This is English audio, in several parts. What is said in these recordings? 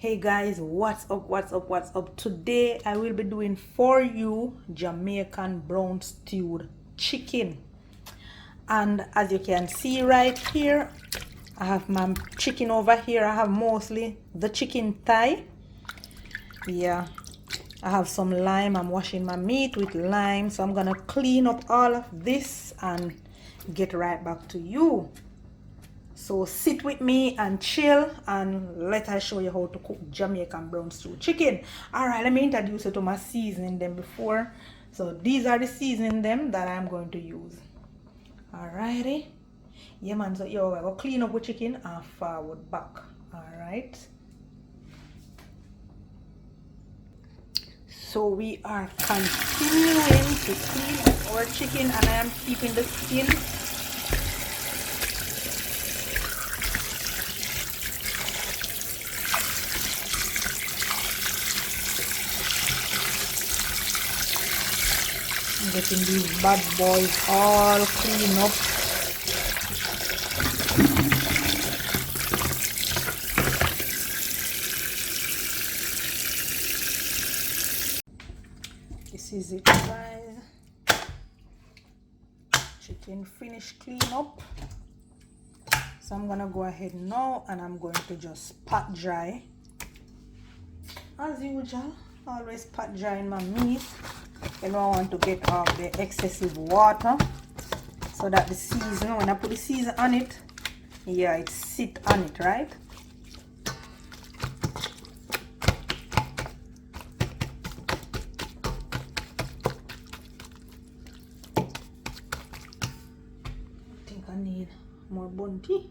Hey guys, what's up? Today I will be doing for you Jamaican brown stewed chicken. And as you can see right here, I have my chicken over here. I have mostly the chicken thigh. Yeah, I have some lime. I'm washing my meat with lime, so I'm gonna clean up all of this and get right back to you. So sit with me and chill and let us show you how to cook Jamaican brown stew chicken. Alright, let me introduce you to my seasoning them before. So these are the seasoning them that I'm going to use. Alrighty. Yeah man, so yo, I go clean up with chicken and forward back. Alright. So we are continuing to clean up our chicken and I am keeping the skin. Getting these bad boys all clean up. This is it guys. Chicken finished clean up. So I'm gonna go ahead now and I'm going to just pat dry. As usual, always pat dry in my meat. You know, I want to get off the excessive water so that the season, when I put the season on it, yeah, it sit on it, right? I think I need more bounty.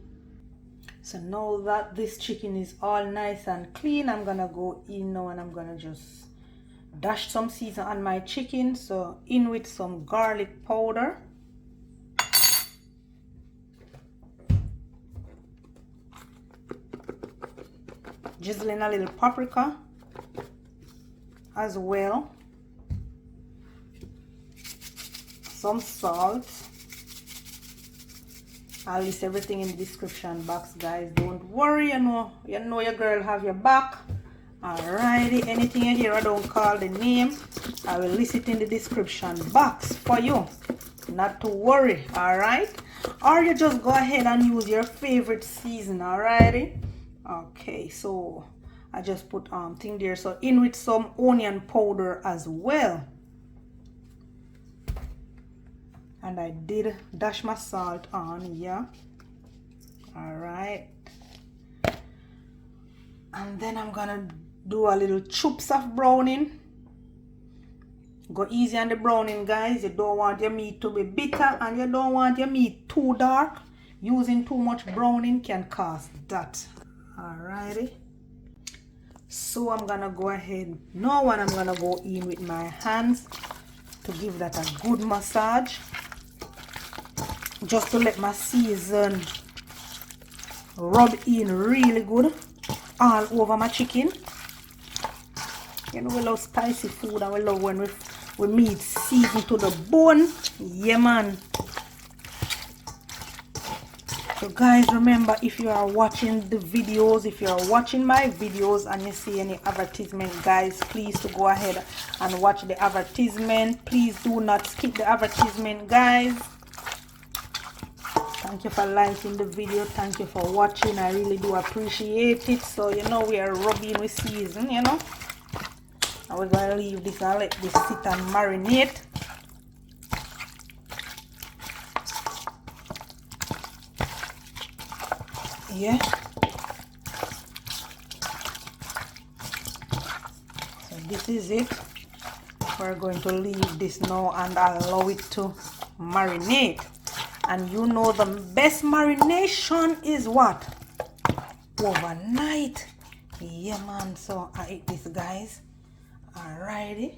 So now that this chicken is all nice and clean, I'm gonna go in now and I'm gonna just dash some season on my chicken. So in with some garlic powder, drizzling a little paprika as well, some salt. I'll list everything in the description box guys, don't worry, you know your girl have your back. Alrighty, anything you hear I don't call the name, I will list it in the description box for you, not to worry. Alright, or you just go ahead and use your favorite season. Alrighty, okay, so I just put thing there. So in with some onion powder as well, and I did dash my salt on. Yeah, alright, and then I'm gonna do a little choops of browning. Go easy on the browning guys. You don't want your meat to be bitter and you don't want your meat too dark. Using too much browning can cause that. Alrighty, so I'm gonna go ahead now and I'm gonna go in with my hands to give that a good massage, just to let my season rub in really good all over my chicken. You know, we love spicy food and we love when we meat seasoned to the bone. Yeah man. So guys, remember, if you are watching the videos, if you are watching my videos and you see any advertisement guys, please to go ahead and watch the advertisement. Please do not skip the advertisement guys. Thank you for liking the video, thank you for watching, I really do appreciate it. So you know, we are rubbing with season, you know. And we're gonna leave this and let this sit and marinate. Yeah, so this is it. We're going to leave this now and allow it to marinate. And you know the best marination is what? Overnight. Yeah man, so I ate this guys. Alrighty,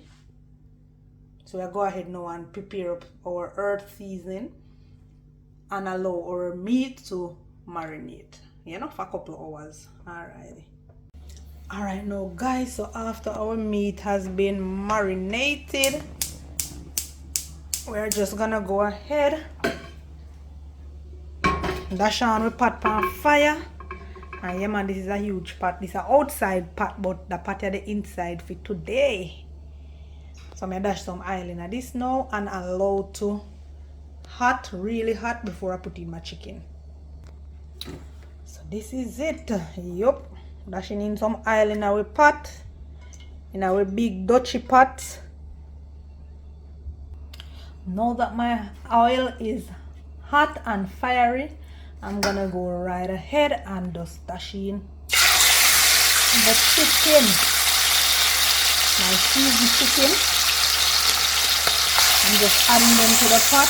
so we'll go ahead now and prepare up our earth seasoning and allow our meat to marinate, you know, for a couple of hours. Alrighty. Alright now guys, so after our meat has been marinated, we're just gonna go ahead, dash on with pot pan fire And yeah man, this is a huge pot. This is an outside pot, but the pot is the inside for today. So I'm gonna dash some oil in this now and allow to hot, really hot, before I put in my chicken. So this is it. Yup. Dashing in some oil in our pot, in our big Dutchy pot. Now that my oil is hot and fiery, I'm gonna go right ahead and just dash in the chicken, my seasoned chicken. I'm just adding them to the pot.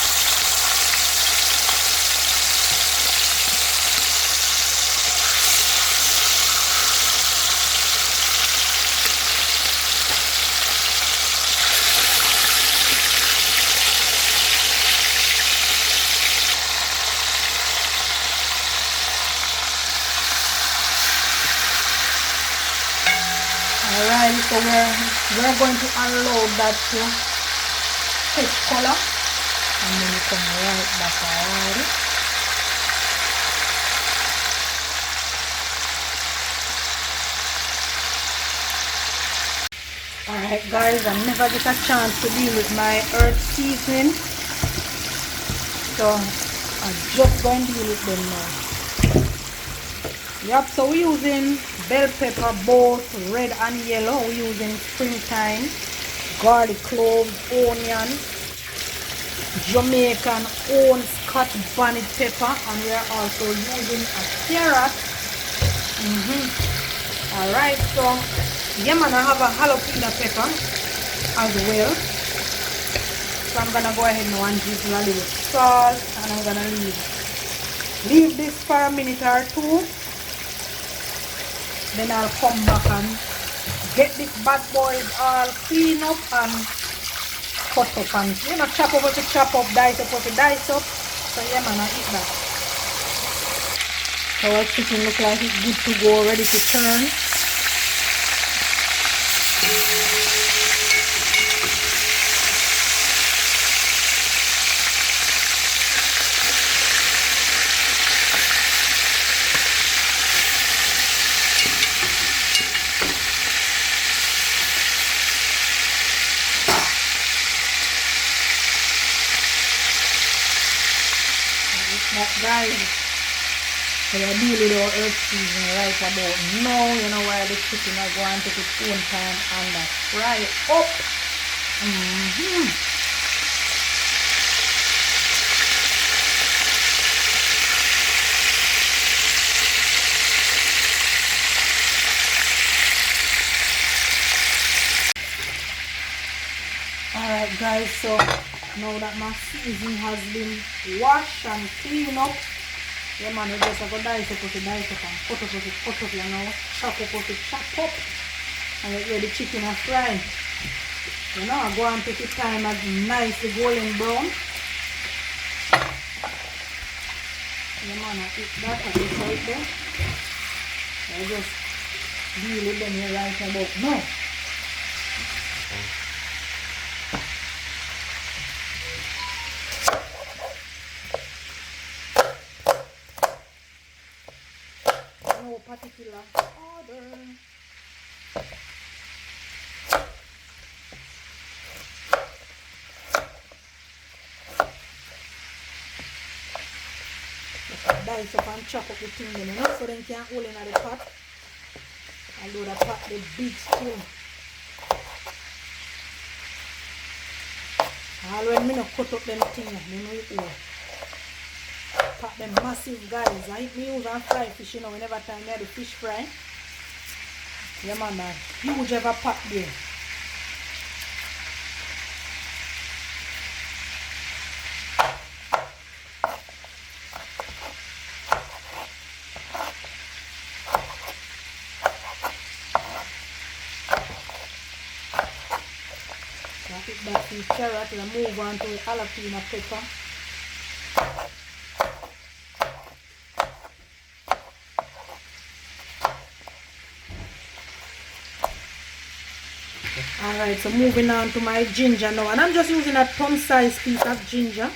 Alright, so we're going to unload that to fish color, and then we come right back. Alright guys, I never get a chance to deal with my herb seasoning, so I'm just going to deal with them now. Yep, so we're using bell pepper, both red and yellow. We're using Spring Thyme, garlic cloves, onion, Jamaican own Scotch bonnet pepper, and we're also using a carrot. Alright, so yeah man, I have a jalapeno pepper as well. So I'm gonna go ahead now and drizzle a little salt, and I'm gonna leave this for a minute or two. Then I'll come back and get this bad boy all clean up and cut up, and you know, chop up to chop up, dice up to dice up. So yeah man, I eat that. So our chicken look like it's good to go, ready to turn. Guys, so I deal with our herb seasoning right about now. You know why the chicken is going to take its own time and fry it up. Alright guys, so now that my seasoning has been washed and cleaned up, yeah man, we just have to dice up and cut up, you know, chop up, and get ready the chicken and fry. You know, I go and take the time as nicely golden brown. Yeah man, I eat that at this right there. I just deal with them here right about now. No particular order. Dice up and chop up the thing, you know, so then can't hold in the pot. And do the pot the big spoon. And when me no cut up them thing, you know it will. Pot them massive guys. I me use and fry fish, you know, whenever time I do fish fry. Yeah man, huge ever pot there. So I put that in carrot and move on to the jalapeno pepper. Alright, so moving on to my ginger now, and I'm just using a thumb size piece of ginger.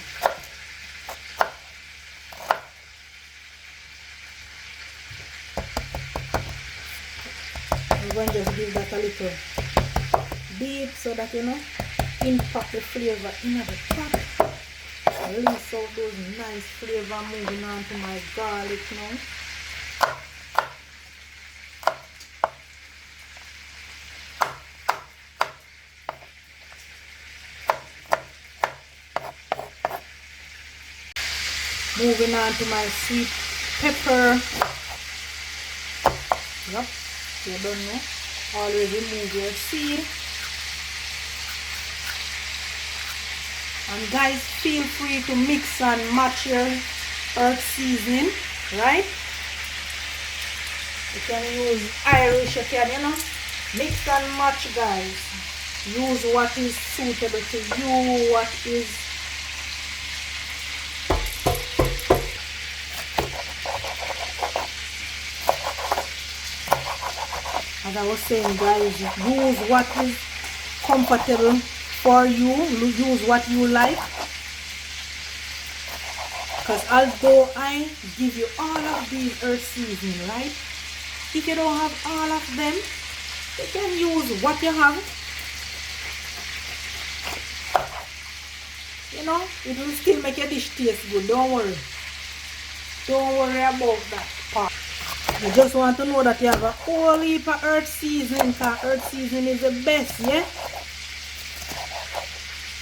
going to just give that a little beat so that, you know, impact the flavor in the pot. Release out those nice flavor. Moving on to my garlic now. Moving on to my sweet pepper. Yep, you don't know. Always remove your seed. And guys, feel free to mix and match your earth seasoning, right? You can use Irish, you can, you know, mix and match, guys. Use what is suitable to you, what is as I was saying, guys, use what is comfortable for you, use what you like. Because although I give you all of these earth seasoning, right? If you don't have all of them, you can use what you have. You know, it will still make your dish taste good. Don't worry. Don't worry about that part. You just want to know that you have a whole heap of earth seasoning, because earth seasoning is the best, yeah?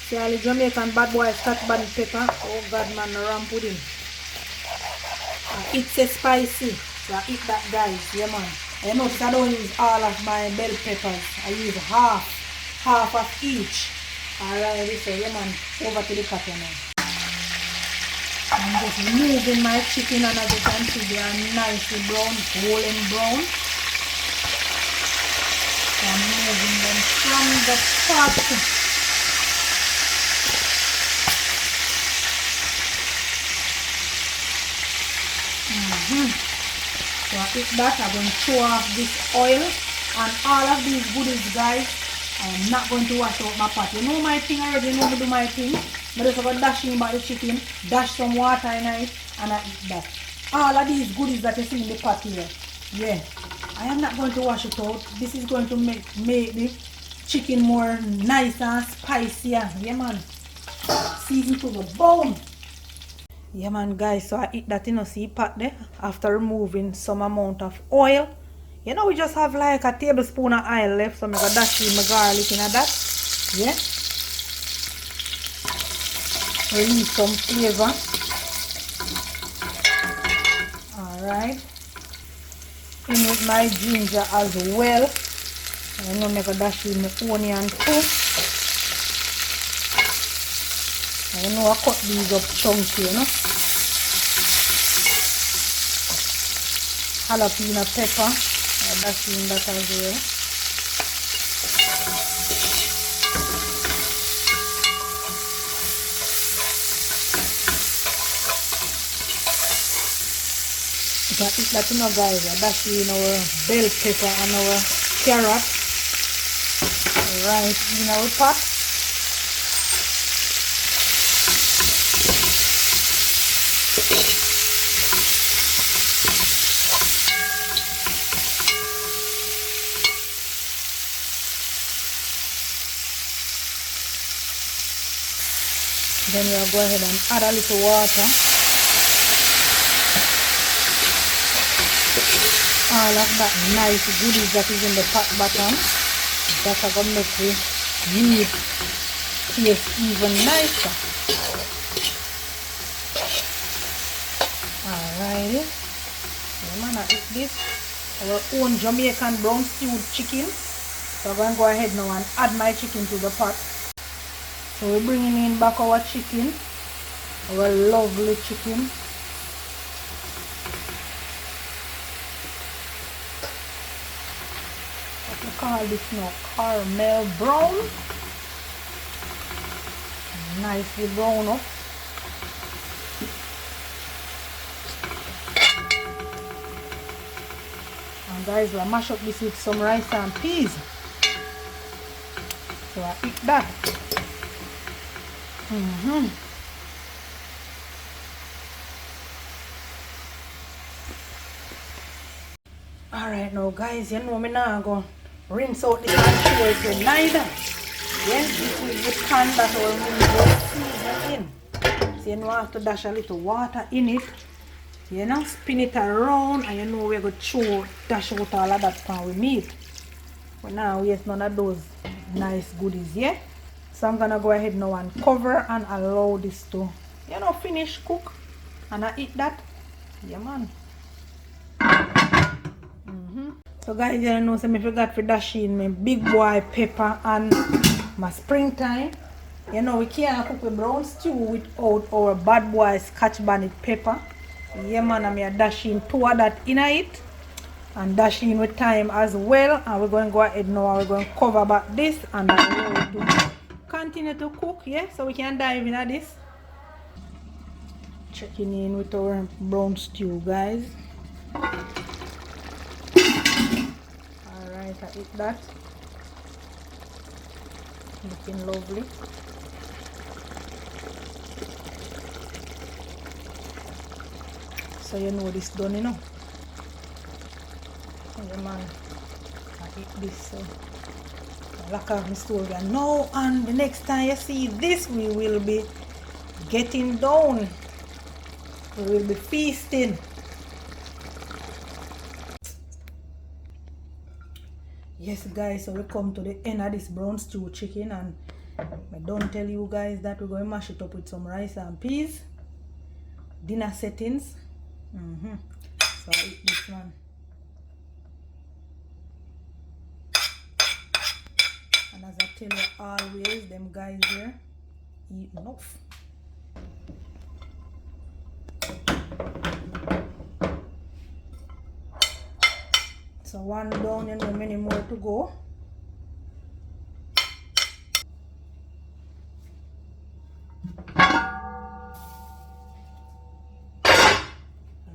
See all the Jamaican bad boys cut bad pepper. Oh God, man, ram pudding. It's a spicy, so I eat that, guys, yeah, man. I notice I don't use all of my bell peppers. I use half of each. Alright, so yeah, man, over to the pot now. I'm just moving my chicken, and as you can see, they are nicely brown, golden brown. So I'm moving them from the pot. So after that, I'm going to throw off this oil and all of these goodies, guys. I'm not going to wash out my pot. You know my thing already, you know me do my thing. I just going to dash in by the chicken, dash some water in it, and I eat that. All of these goodies that you see in the pot here, yeah, I am not going to wash it out. This is going to make the chicken more nice and spicier. Yeah, man. Season to the bone. Yeah, man, guys, so I eat that in a see pot there after removing some amount of oil. You know, we just have like a tablespoon of oil left, so I'm going to dash in my garlic in that. Yeah. Release some flavor. Alright. In with my ginger as well. I'm going to make a dash in my onion too. I know I cut these up chunky, you know. Jalapeno pepper. I dash in that as well. So I eat that, you know, guys. I dash in our bell pepper and our carrot right in our pot. Then we'll go ahead and add a little water. All of that nice goodies that is in the pot bottom, that's going to make the meat taste even nicer. Alrighty. I'm going to eat this. Our own Jamaican brown stewed chicken. So I'm going to go ahead now and add my chicken to the pot. So we're bringing in back our chicken, our lovely chicken. What we call this now? Caramel brown. Nicely brown up. And guys, we'll mash up this with some rice and peas. So I eat that. Alright now, guys, you know me now go rinse out this and show it with neither. Yes, this is the pan that will season in. So you know I have to dash a little water in it. You know, spin it around and you know we're going to dash out all of that pan with meat. But now we have none of those nice goodies, yeah? So I'm gonna go ahead now and cover and allow this to, you know, finish cook. And I eat that. Yeah, man. So guys, you know, so I forgot to dash in my big boy pepper and my spring thyme. You know, we can't cook a brown stew without our bad boy scotch bonnet pepper. Yeah, man, I'm dashing 2 of that in it. And dash in with thyme as well. And we're going to go ahead now. We're going to cover back this and allow it to continue to cook. Yeah, so we can dive in at this. Checking in with our brown stew, guys. Alright, I eat that. Looking lovely. So you know this done, you know. Yeah, man, I eat this. So I lock off my stove and now, and the next time you see this, we will be getting down. We will be feasting. Yes, guys, so we come to the end of this brown stew chicken, and I don't tell you guys that we're going to mash it up with some rice and peas. Dinner settings. So I eat this one. And as I tell you always, them guys here eat enough. So one down, you know, many more to go.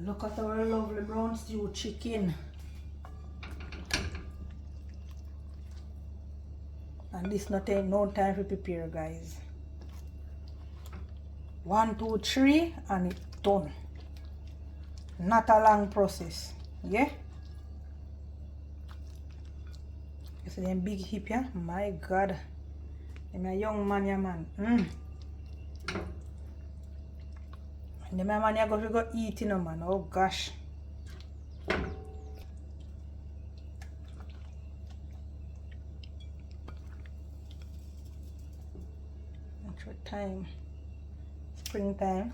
Look at our lovely brown stew chicken. And this not take no time to prepare, guys. 1, 2, 3 and it's done. Not a long process. Yeah? You see them big hip, yeah? My God. I'm a young man, yeah, man. And the man, you're going to go eat, you know, man. Oh, gosh. Extra time. Springtime.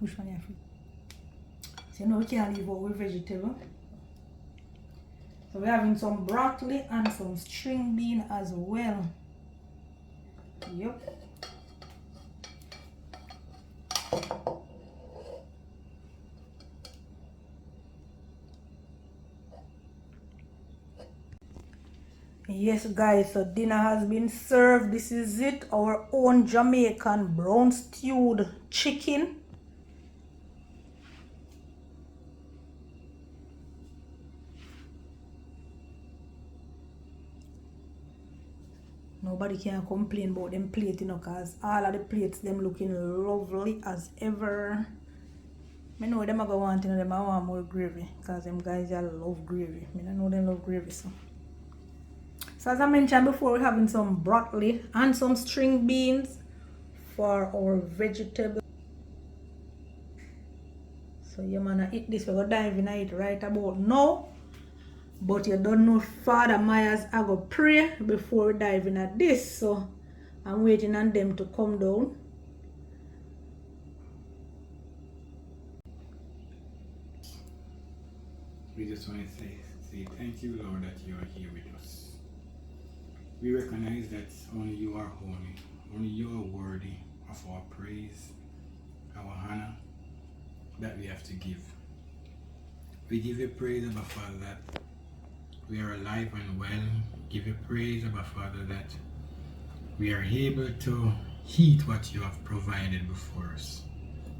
Which one you have? So you know we can't leave out with vegetable. So we're having some broccoli and some string bean as well. Yep. Yes, guys, so dinner has been served. This is it, our own Jamaican brown stewed chicken. Nobody can complain about them plate, you know, because all of the plates them looking lovely as ever. I know them are going to want, you know, them I want more gravy, because them guys all love gravy. I know them love gravy, so. So as I mentioned before, we're having some broccoli and some string beans for our vegetables. So you man eat this, we're going to dive in it right about now. But you don't know Father Myers, I go pray before we dive in at this. So I'm waiting on them to come down. We just want to say thank you, Lord, that you are here with us. We recognize that only you are holy, only you are worthy of our praise, our honor that we have to give. We give you praise, Abba Father, that we are alive and well. Give you praise, Abba Father, that we are able to eat what you have provided before us.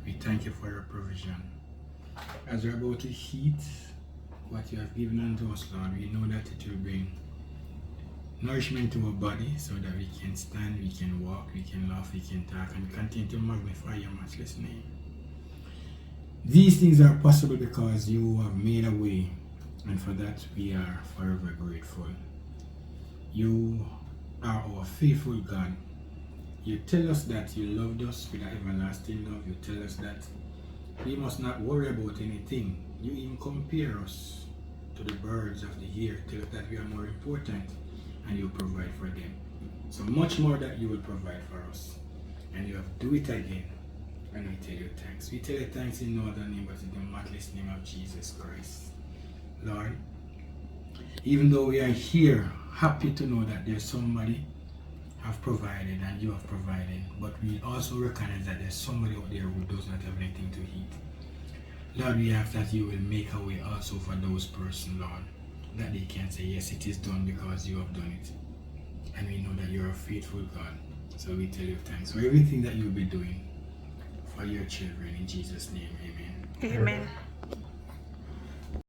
We thank you for your provision. As we're about to eat what you have given unto us, Lord, we know that it will bring nourishment to our body so that we can stand, we can walk, we can laugh, we can talk, and continue to magnify your matchless name. These things are possible because you have made a way, and for that we are forever grateful. You are our faithful God. You tell us that you loved us with an everlasting love. You tell us that we must not worry about anything. You even compare us to the birds of the air. Tell us that we are more important, and you provide for them. So much more that you will provide for us. And you have to do it again. And we tell you thanks. We tell you thanks in no other name but in the matchless name of Jesus Christ. Lord, even though we are here, happy to know that there's somebody have provided and you have provided, but we also recognize that there's somebody out there who does not have anything to eat. Lord, we ask that you will make a way also for those persons, Lord, that they can say, yes, it is done because you have done it. And we know that you're a faithful God. So we tell you thanks for everything that you'll be doing for your children. In Jesus' name, amen. Amen.